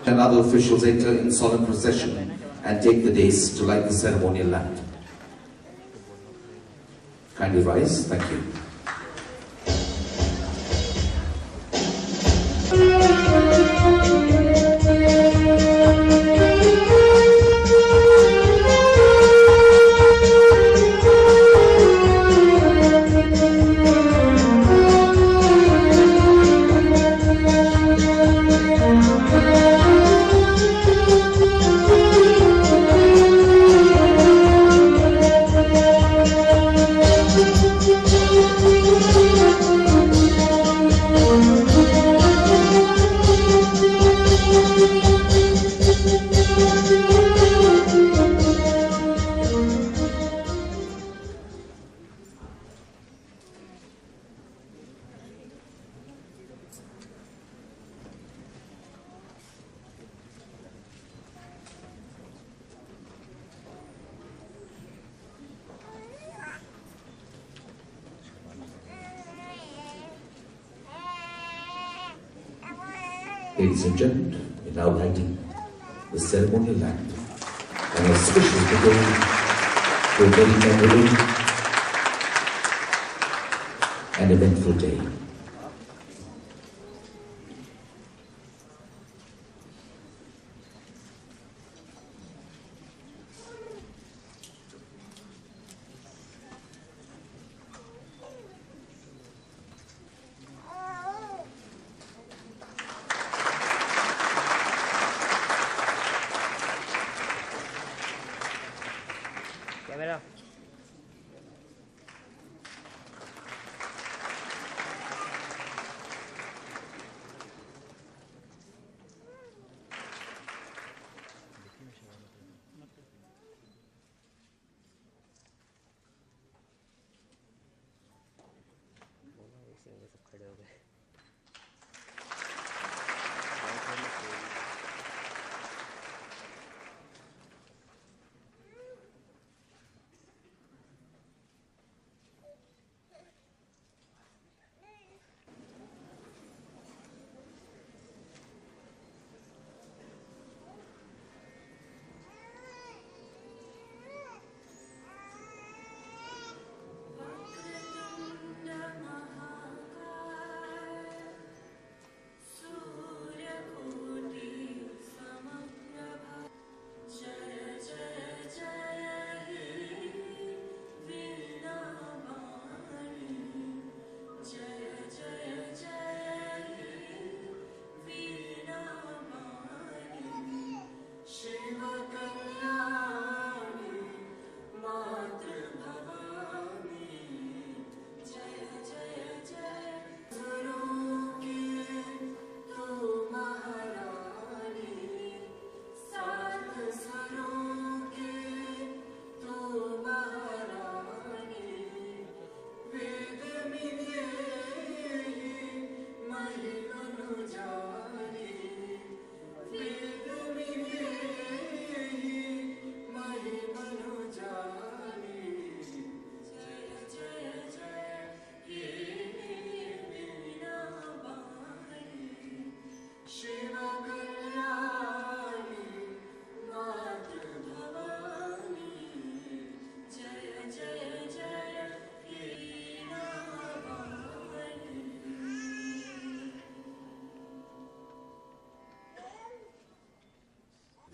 and other officials enter in solemn procession and take the dais to light the ceremonial lamp. Kindly rise. Thank you. Ladies and gentlemen, we're now lighting the ceremonial lamp, an auspicious beginning to a very memorable and eventful day. Camera.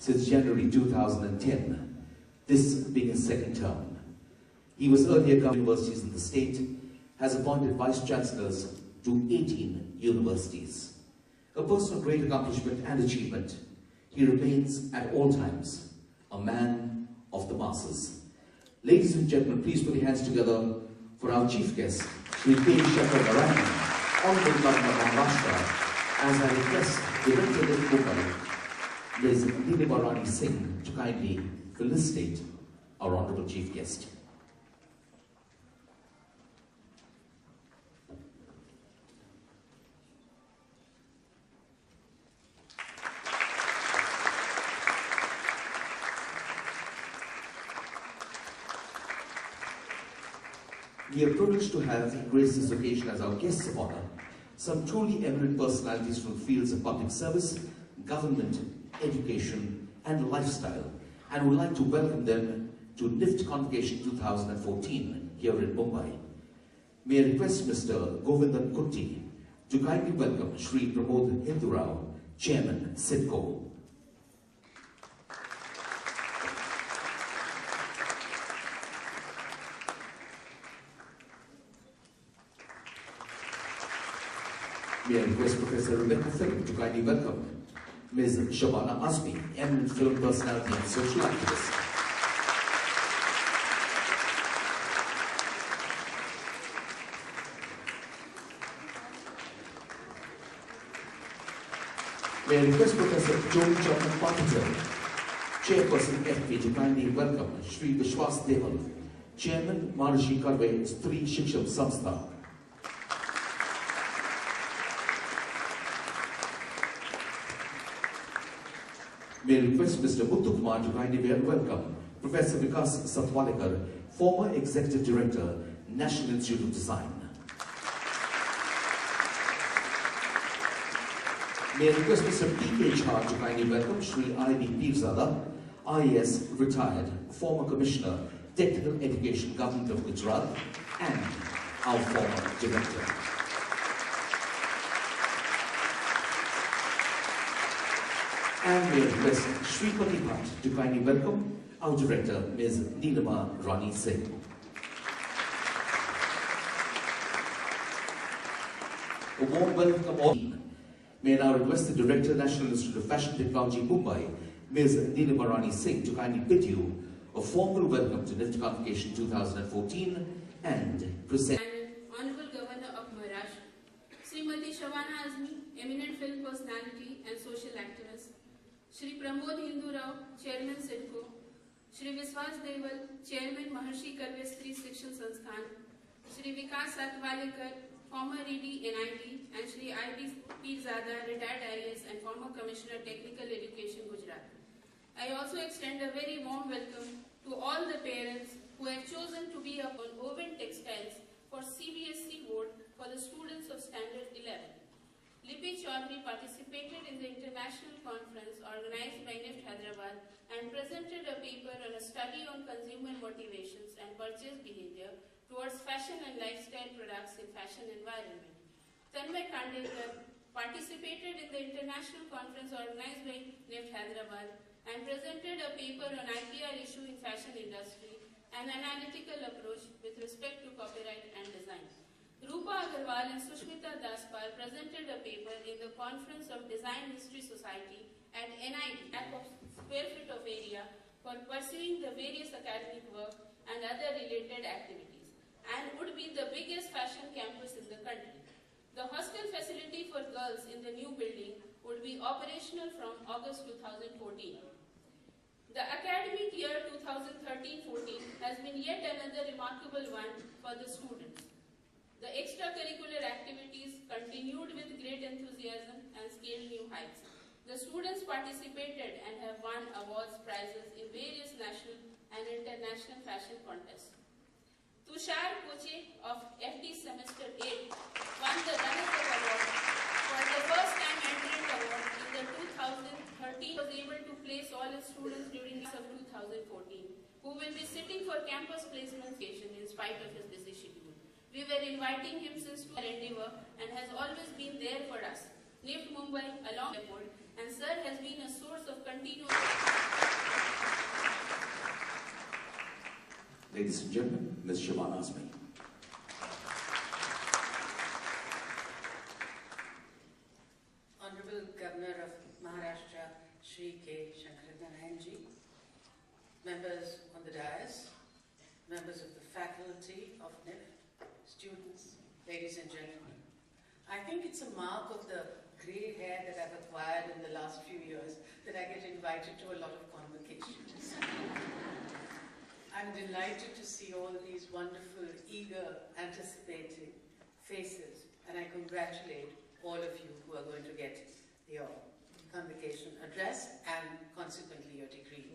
Since January 2010, this being his second term. He was earlier governing universities in the state, has appointed vice-chancellors to 18 universities. A person of great accomplishment and achievement, he remains at all times a man of the masses. Ladies and gentlemen, please put your hands together for our chief guest, Sri K. Shabana, Honorable Governor of Maharashtra, as I request Director of Mumbai, Ms. Nidhi Singh, to kindly felicitate our Honorable Chief Guest. We are privileged to have graced this occasion as our guests of honor some truly eminent personalities from fields of public service, government, education, and lifestyle, and would like to welcome them to NIFT Convocation 2014 here in Mumbai. May I request Mr. Govindan Kutti to kindly welcome Shri Pramod Hindurao, Chairman, SIDCO. May I request Professor Rebecca Philip to kindly welcome Ms. Shabana Azmi, eminent film personality and social activist. May I request Professor Joan Patel, Chairperson FP, to kindly welcome Shri Vishwas Deval, Chairman, Maharishi Karve Stri Shikshan Samstha. May I request Mr. Muthu Kumar to kindly welcome Professor Vikas Satwalekar, former Executive Director, National Institute of Design. May I request Mr. P.K. Jha to kindly welcome Shri I.B. Pirzada, IAS retired, former Commissioner, Technical Education, Government of Gujarat, and our former Director. And may I request Shripati Bhatt to kindly welcome our Director, Ms. Neelama Rani Singh. A warm welcome all. May I now request the Director, National Institute of Fashion Technology, Mumbai, Ms. Neelama Rani Singh, to kindly bid you a formal welcome to NIFT Convocation 2014 and present. Honorable Governor of Maharashtra, Srimati Shabana Azmi, eminent film personality and social activist, Shri Pramod Hindurao, Chairman SIDCO, Shri Vishwas Deval, Chairman Maharishi Karve Stri Shikshan Sansthan, Shri Vikas Satwalekar, former ED NIT, and Shri I.B. Pirzada, retired IAS and former Commissioner Technical Education, Gujarat. I also extend a very warm welcome to all the parents who have chosen to be up on woven textiles for CBSE board for the students of Standard 11. Lipi Chaudhary participated in the international conference organized by NIFT Hyderabad and presented a paper on a study on consumer motivations and purchase behavior towards fashion and lifestyle products in fashion environment. Tanmay Kandekar participated in the international conference organized by NIFT Hyderabad and presented a paper on IPR issue in fashion industry and analytical approach with respect to copyright and design. Rupa Agarwal and Sushmita Daspal presented a paper in the Conference of Design History Society at NIT, lack of square foot of area for pursuing the various academic work and other related activities, and would be the biggest fashion campus in the country. The hostel facility for girls in the new building would be operational from August 2014. The academic year 2013-14 has been yet another remarkable one for the students. The extracurricular activities continued with great enthusiasm and scaled new heights. The students participated and have won awards, prizes in various national and international fashion contests. Tushar Koche of FD Semester 8 won the Runners-up Award for the first time entrant award in the 2013. Was able to place all his students during the of 2014, who will be sitting for campus placement in spite of his busy schedule. We were inviting him since our endeavor and has always been there for us. NIFT Mumbai along the board, and sir has been a source of continuous. Ladies and gentlemen, Ms. Shabana Azmi. Honorable Governor of Maharashtra, Shri K. Shankaraji, members on the dais, members of the faculty of NIFT, students, ladies and gentlemen. I think it's a mark of the grey hair that I've acquired in the last few years that I get invited to a lot of convocations. I'm delighted to see all these wonderful, eager, anticipating faces, and I congratulate all of you who are going to get your convocation address and consequently your degree.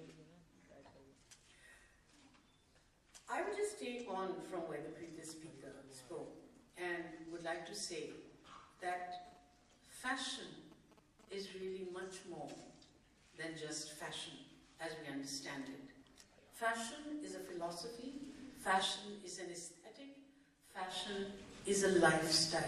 I would just take on from where the previous speaker spoke and would like to say that fashion is really much more than just fashion as we understand it. Fashion is a philosophy, fashion is an aesthetic, fashion is a lifestyle.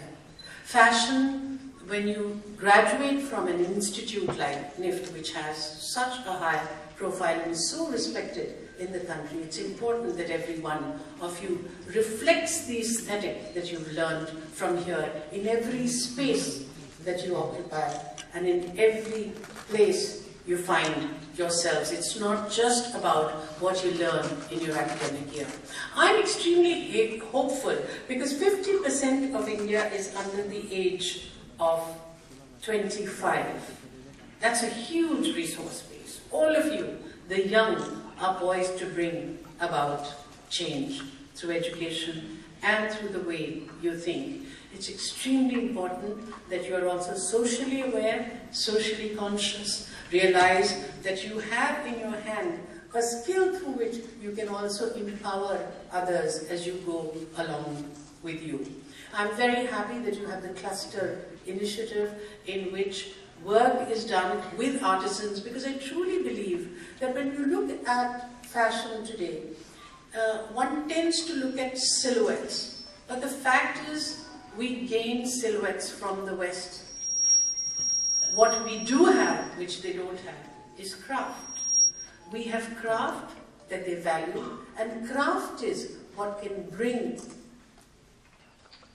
Fashion, when you graduate from an institute like NIFT, which has such a high profile and is so respected in the country, it's important that every one of you reflects the aesthetic that you've learned from here in every space that you occupy and in every place you find yourselves. It's not just about what you learn in your academic year. I'm extremely hopeful because 50% of India is under the age of 25. That's a huge resource base. All of you, the young, are poised to bring about change through education and through the way you think. It's extremely important that you are also socially aware, socially conscious. Realize that you have in your hand a skill through which you can also empower others as you go along with you. I'm very happy that you have the cluster initiative in which work is done with artisans, because I truly believe that when you look at fashion today, one tends to look at silhouettes, but the fact is we gain silhouettes from the West. What we do have, which they don't have, is craft. We have craft that they value, and craft is what can bring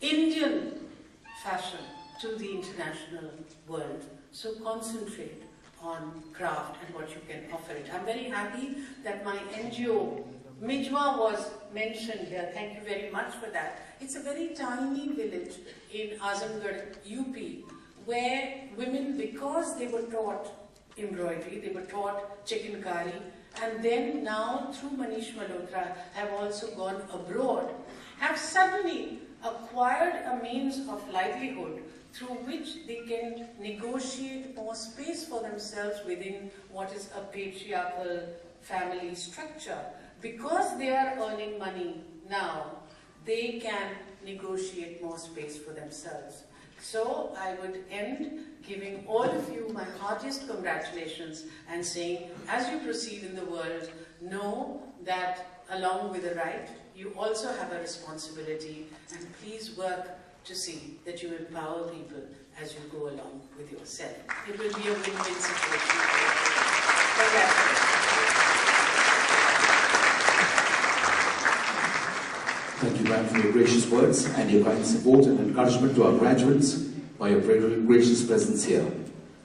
Indian fashion to the international world. So concentrate on craft and what you can offer it. I'm very happy that my NGO, Mijwa, was mentioned here. Thank you very much for that. It's a very tiny village in Azamgarh, UP, where women, because they were taught embroidery, they were taught chikankari, and then now through Manish Malhotra have also gone abroad, have suddenly acquired a means of livelihood through which they can negotiate more space for themselves within what is a patriarchal family structure. Because they are earning money now, they can negotiate more space for themselves. So I would end giving all of you my heartiest congratulations and saying, as you proceed in the world, know that along with the right, you also have a responsibility, and please work to see that you empower people as you go along with yourself. It will be a win-win situation. Thank you, ma'am, for your gracious words and your kind support and encouragement to our graduates by your very gracious presence here.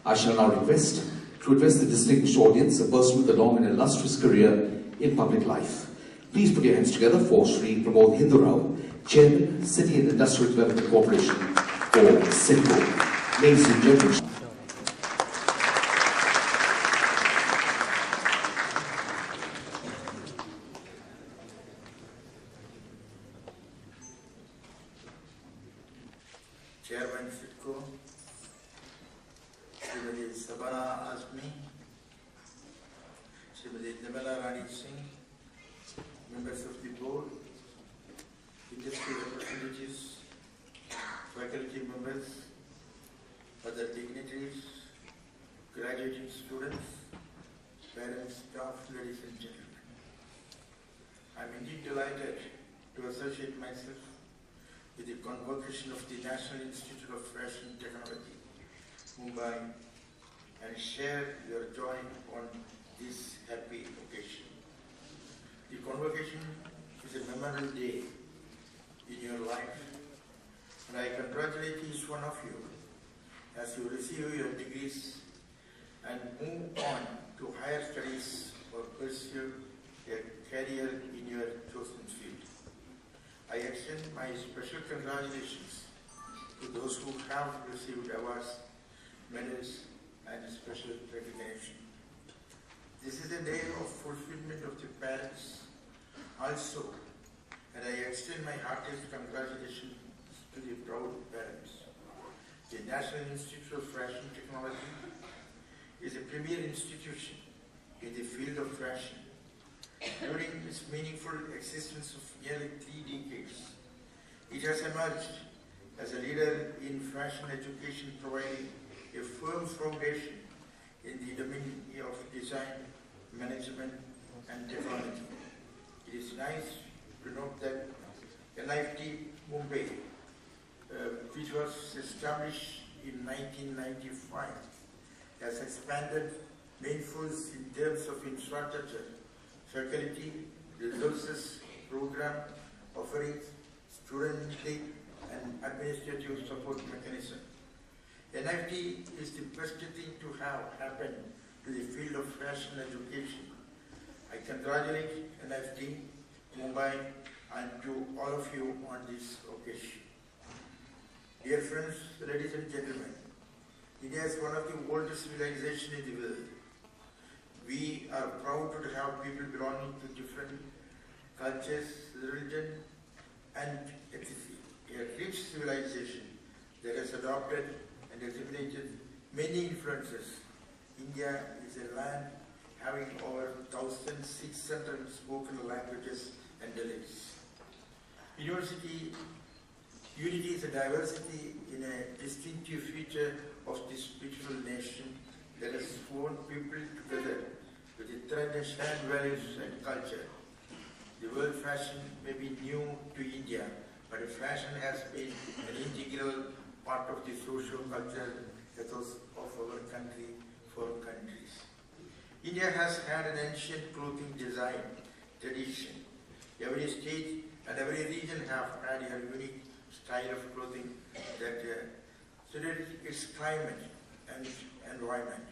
I shall now request to address the distinguished audience, a person with a long and illustrious career in public life. Please put your hands together for Shri Pramod Hindu Rao, Chairman, City and Industrial Development Corporation, or CIDCO. Ladies and gentlemen. Chairman CIDCO, Srimati Shabana Azmi, Srimati Nirmala Rani Singh, members of the board, industry representatives, faculty members, other dignitaries, graduating students, parents, staff, ladies and gentlemen. I am indeed delighted to associate myself with the Convocation of the National Institute of Fashion Technology, Mumbai, and share your joy on this happy occasion. The Convocation is a memorable day in your life, and I congratulate each one of you as you receive your degrees and move on to higher studies or pursue a career in your chosen field. I extend my special congratulations to those who have received awards, medals, and special recognition. This is a day of fulfillment of the parents also, and I extend my heartiest congratulations to the proud parents. The National Institute of Fashion Technology is a premier institution in the field of fashion. During its meaningful existence of nearly 3 decades, it has emerged as a leader in fashion education, providing a firm foundation in the domain of design, management, and technology. It is nice to note that NIFT Mumbai, which was established in 1995, has expanded manifolds in terms of infrastructure, faculty, resources, program offerings, student intake, and administrative support mechanism. NIFT is the best thing to have happened to the field of fashion education. I congratulate NIFT, Mumbai, and to all of you on this occasion. Dear friends, ladies and gentlemen, India is one of the oldest civilizations in the world. We are proud to have people belonging to different cultures, religion, and ethnicity. A rich civilization that has adopted and assimilated many influences. India is a land having over 1,600 spoken languages and dialects. Unity is a diversity in a distinctive feature of this beautiful nation that has sworn people together with a thread of shared values and culture. The world fashion may be new to India, but fashion has been an integral part of the social culture ethos of our country for countries. India has had an ancient clothing design tradition. Every state and every region have had a unique style of clothing that suited its climate and environment.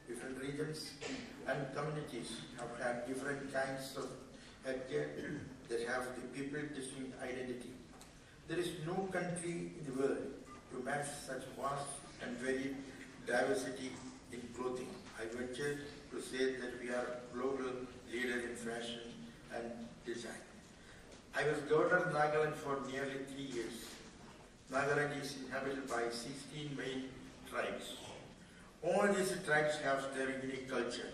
Different regions and communities have had different kinds of headgear that have the people distinct identity. There is no country in the world to match such vast and varied diversity in clothing. I venture to say that we are global leaders in fashion and design. I was governor of Nagaland for nearly 3 years. Nagaland is inhabited by 16 main tribes. All these tribes have their unique culture,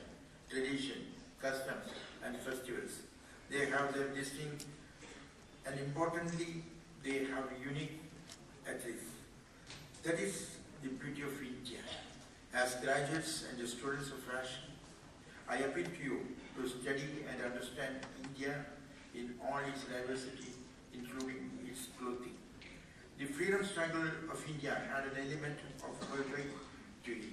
tradition, customs, and festivals. They have their distinct, and importantly, they have unique athletes. That is the beauty of India. As graduates and students of fashion, I appeal to you to study and understand India in all its diversity, including its clothing. The freedom struggle of India had an element of poetry to it.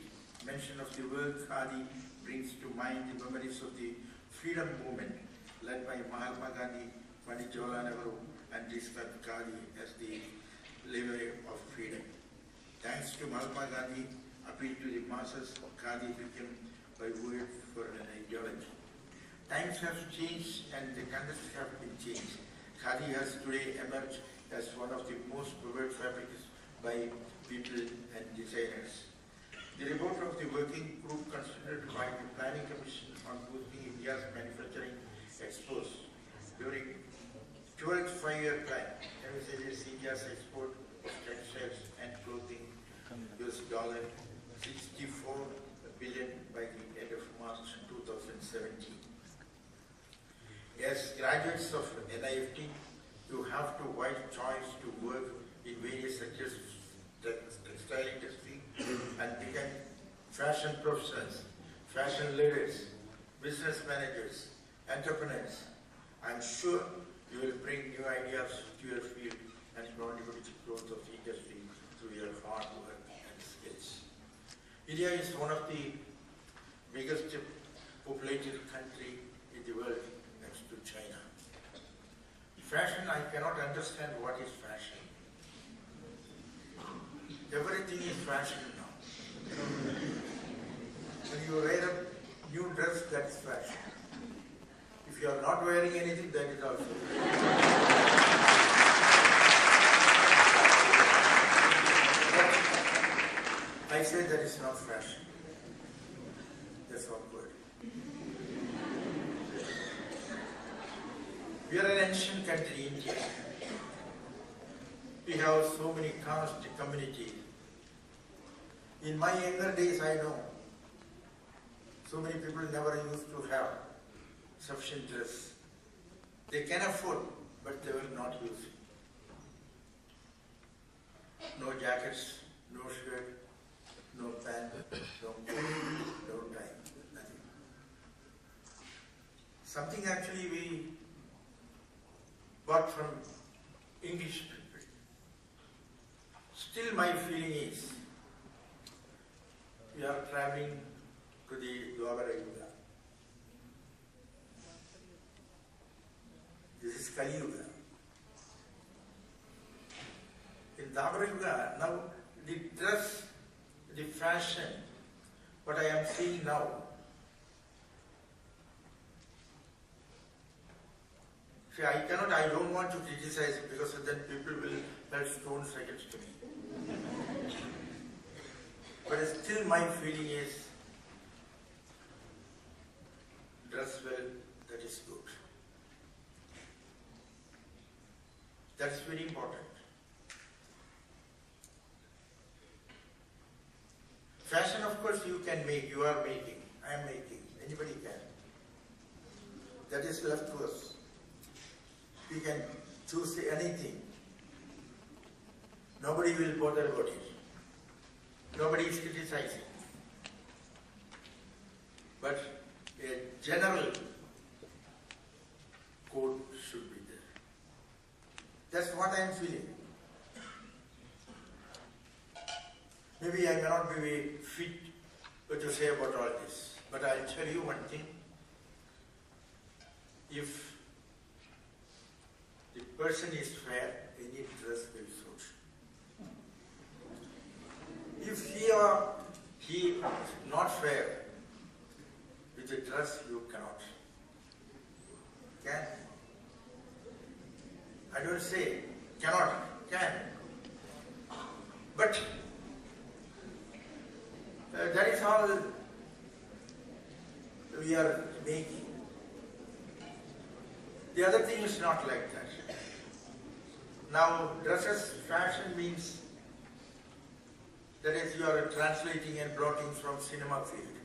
Mention of the word Khadi brings to mind the memories of the freedom movement led by Mahatma Gandhi, Pandit Jawaharlal Nehru, and described Khadi as the lever of freedom. Thanks to Mahatma Gandhi, appeal to the masses, Khadi became a word for an ideology. Times have changed and the context have been changed. Khadi has today emerged as one of the most preferred fabrics by people and designers. The report of the working group considered by the Planning Commission on boosting India's manufacturing exports during 12th 5-year plan envisages India's export of textiles and clothing $64 billion by the end of March 2017. As graduates of NIFT, you have to wide choice to work in various sectors of the textile industry and become fashion professionals, fashion leaders, business managers, entrepreneurs. I'm sure you will bring new ideas to your field and contribute to the growth of the industry through your hard work and skills. India is one of the biggest populated country in the world next to China. Fashion, I cannot understand what is fashion. Everything is fashion now. When you wear a new dress, that's fashion. If you are not wearing anything, that is also but I say that is not fashion. That's awkward. We are an ancient country, India. We have so many caste communities. In my younger days, I know, so many people never used to have sufficient dress. They can afford, but they will not use it. No jackets, no shirt, no pant, no coat, no something actually we got from English people. Still my feeling is, we are traveling to the Dwapara Yuga. This is Kali Yuga. In Dwapara Yuga, now the dress, the fashion, what I am seeing now, see, I don't want to criticize it because then people will hurl stones against me. But still my feeling is, dress well, that is good. That's very important. Fashion, of course, you can make, you are making, I am making, anybody can. That is left to us. We can choose anything. Nobody will bother about it. Nobody is criticizing. But a general code should be there. That's what I am feeling. Maybe I may not be very fit to say about all this, but I'll tell you one thing. If the person is fair, any dress will suit. If he is not fair, with the dress you cannot. Can? I don't say cannot, can. But that is all we are making. The other thing is not like that. Now, dresses, fashion means that is you are translating and blotting from cinema field.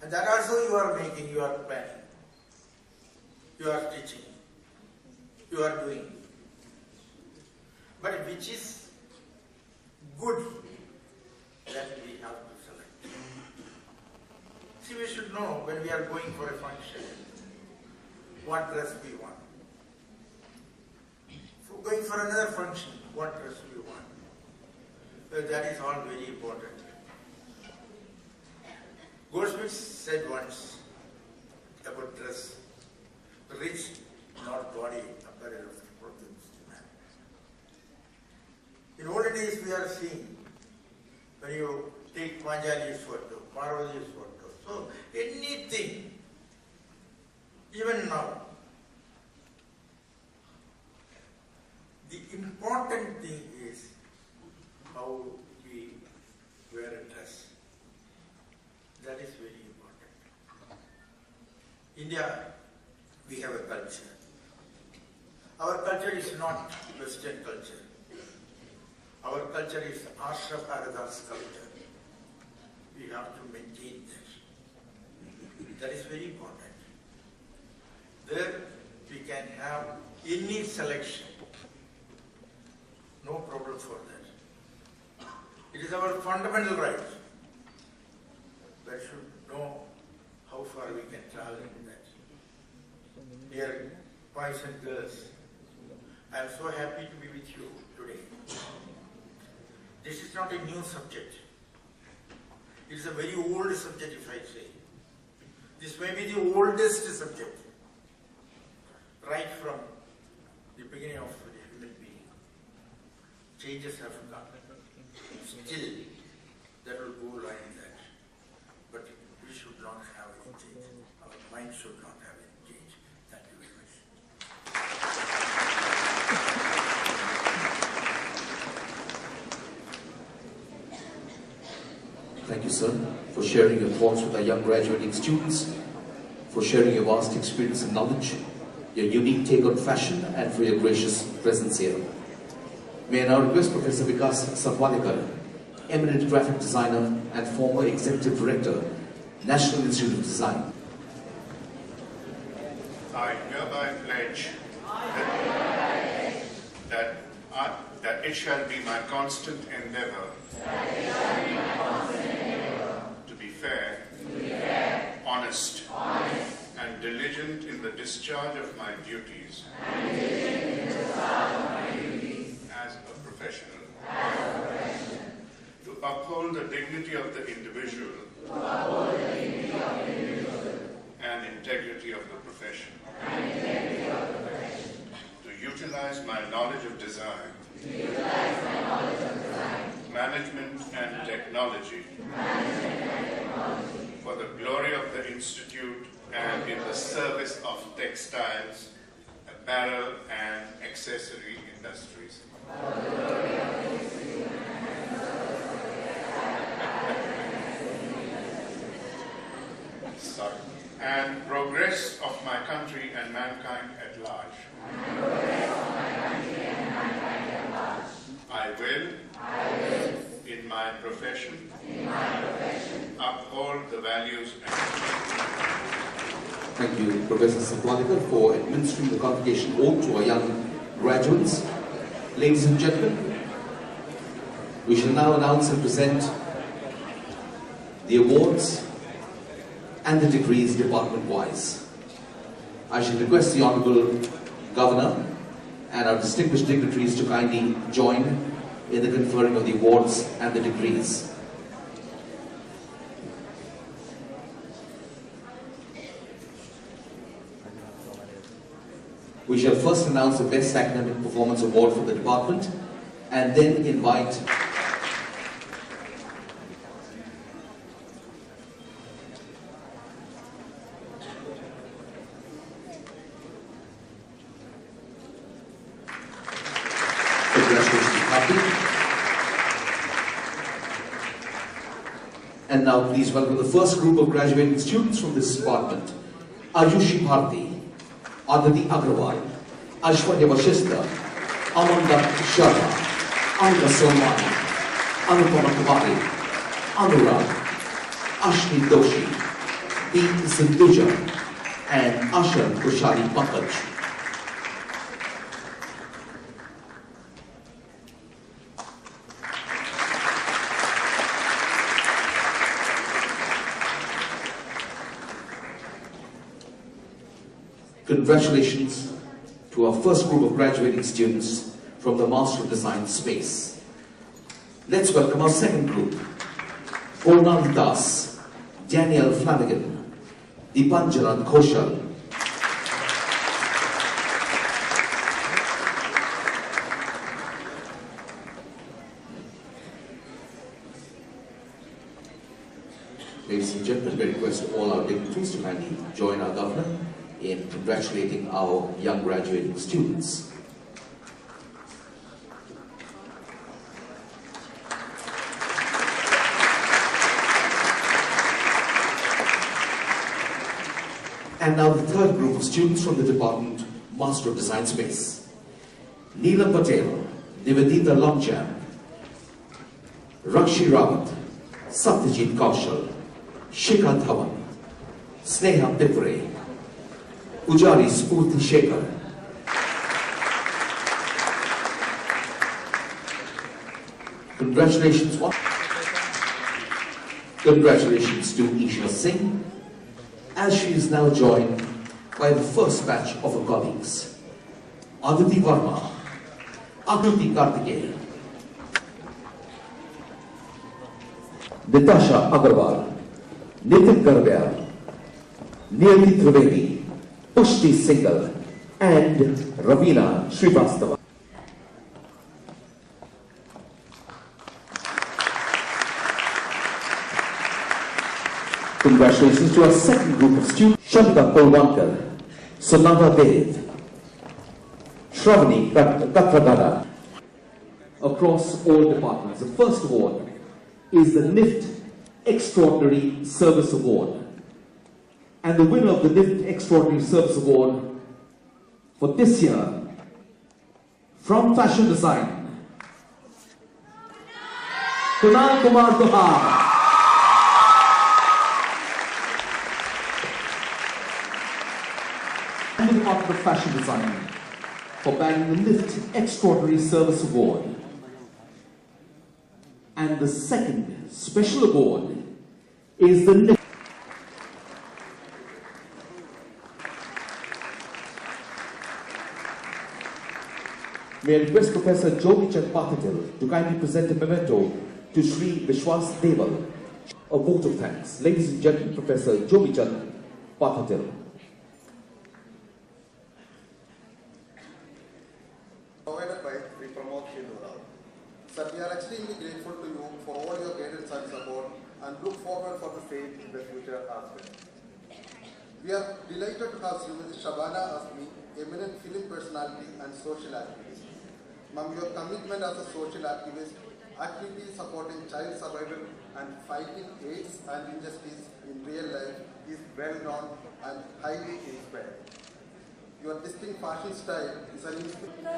And that also you are making, you are planning. You are teaching. You are doing. But which is good, that we have to select. See, we should know when we are going for a function, what dress we want. For going for another function, what dress we want. So that is all very important. Goldsmith said once about dress, rich, not body, apparel of clothes to man. In olden days we are seeing, when you take Panjali's photo, Parvati's photo, so anything, even now, the important thing is how we wear a dress. That is very important. India, we have a culture. Our culture is not Western culture. Our culture is Asha Bharata's culture. We have to maintain that. That is very important. There we can have any selection. No problem for that. It is our fundamental right. We should know how far we can travel in that. Dear boys and girls, I am so happy to be with you today. This is not a new subject. It is a very old subject, if I say. This may be the oldest subject, right from the beginning of the human being. Changes have come. Still, that will go like that. But we should not have any change. Our mind should not have any change. Thank you very much. Thank you, sir, for sharing your thoughts with our young graduating students, for sharing your vast experience and knowledge, your unique take on fashion, and for your gracious presence here. May I now request Professor Vikas Sapwadekar, eminent graphic designer and former executive director, National Institute of Design. I hereby pledge that it shall be my constant endeavor to be fair, honest, diligent in the discharge of my duties as a professional to uphold the dignity of the individual and integrity of the profession, to utilize my knowledge of design, management and technology for the glory of the Institute and in the service of textiles, apparel and accessory industries. Sorry. And progress of my country and mankind at large. I will, in my profession, uphold the values and... Thank you, Professor Sapwadikar, for administering the Convocation oath to our young graduates. Ladies and gentlemen, we shall now announce and present the awards and the degrees department-wise. I shall request the Honourable Governor and our distinguished dignitaries to kindly join in the conferring of the awards and the degrees. We shall first announce the Best Academic Performance Award for the department and then invite And now please welcome the first group of graduating students from this department. Ayushi Bharti, Aditi Agrawal, Aishwarya Vashistha, Amanda Sharma, Anga Somani, Anupama Kumari, Anurag, Ashni Doshi, D. Sindhuja, and Ashar Kushali Pankaj. Congratulations to our first group of graduating students from the Master of Design space. Let's welcome our second group. Purnal Das, Daniel Flanagan, Dipanjaran Khoshal, ladies and gentlemen, we request all our dignitaries to kindly join our governor in congratulating our young graduating students. And now the third group of students from the department Master of Design space. Neelam Patel, Nivedita Longchamp, Rakshi Rawat, Satyajit Kaushal, Shikha Dhawan, Sneha Pipre, Ujari Spurti Shekhar. Congratulations. Congratulations to Isha Singh, as she is now joined by the first batch of her colleagues. Aditi Varma, Akriti Kartikeya, Natasha Agarwal, Nitin Garbyal, Niyati Trivedi, Pushti Singhal, and Ravina Srivastava. Congratulations to our second group of students, Shabana Polwankar, Sonata Dev, Shravani Katradada. Across all departments, the first award is the NIFT Extraordinary Service Award. And the winner of the NIFT Extraordinary Service Award for this year, from Fashion Design, Kunal Kumar Dohar. And the Department of Fashion Design for bagging the NIFT Extraordinary Service Award. And the second special award is the NIFT May I request Professor Jobichan Pathatil to kindly present a memento to Sri Vishwas Deval, a vote of thanks. Ladies and gentlemen, Professor Jobichan Pathatil. Provided by Sri Pramod Hindurao. Sir, we are extremely grateful to you for all your guidance and support and look forward for the same in the future as well. We are delighted to have Srimati Shabana Azmi, eminent film personality and social activist. Ma'am, your commitment as a social activist, actively supporting child survival and fighting AIDS and injustice in real life is well known and highly inspiring. Your distinct fashion style is an inspiration.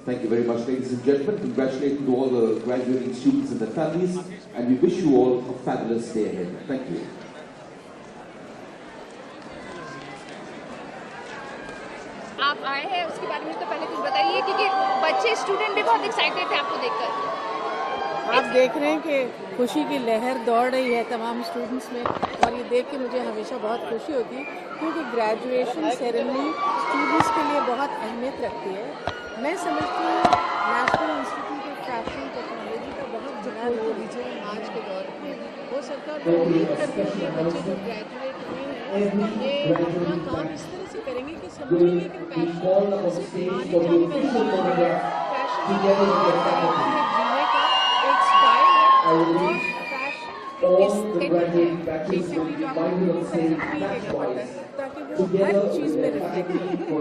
Thank you very much, ladies and gentlemen. Congratulations to all the graduating students and their families, and we wish you all a fabulous day ahead. Thank you. आप आए हैं उसके बारे में तो पहले कुछ बताइए, क्योंकि बच्चे स्टूडेंट भी बहुत एक्साइटेड थे आपको देखकर। आप देख रहे हैं कि खुशी की लहर दौड़ रही है तमाम स्टूडेंट्स में, और ये देख के मुझे हमेशा बहुत खुशी होती है, क्योंकि ग्रेजुएशन सेरेमनी स्टूडेंट्स के लिए बहुत अहमियत रखती है। मैं समझती हूँ national institute of fashion technology का बहुत बड़ा रोल आज के दौर में वो सरकार उम्मीद करती है कि बच्चे जो ग्रेजुएट हुए हैं ये अपना काम इस तरह से करेंगे कि समझेंगे कि फैशन सिर्फ आने जाने वाली चीज़ है, फैशन जीने का एक स्टाइल है, और फैशन बेसिकली ताकि वो हर चीज़ में रिफ्लेक्ट हो।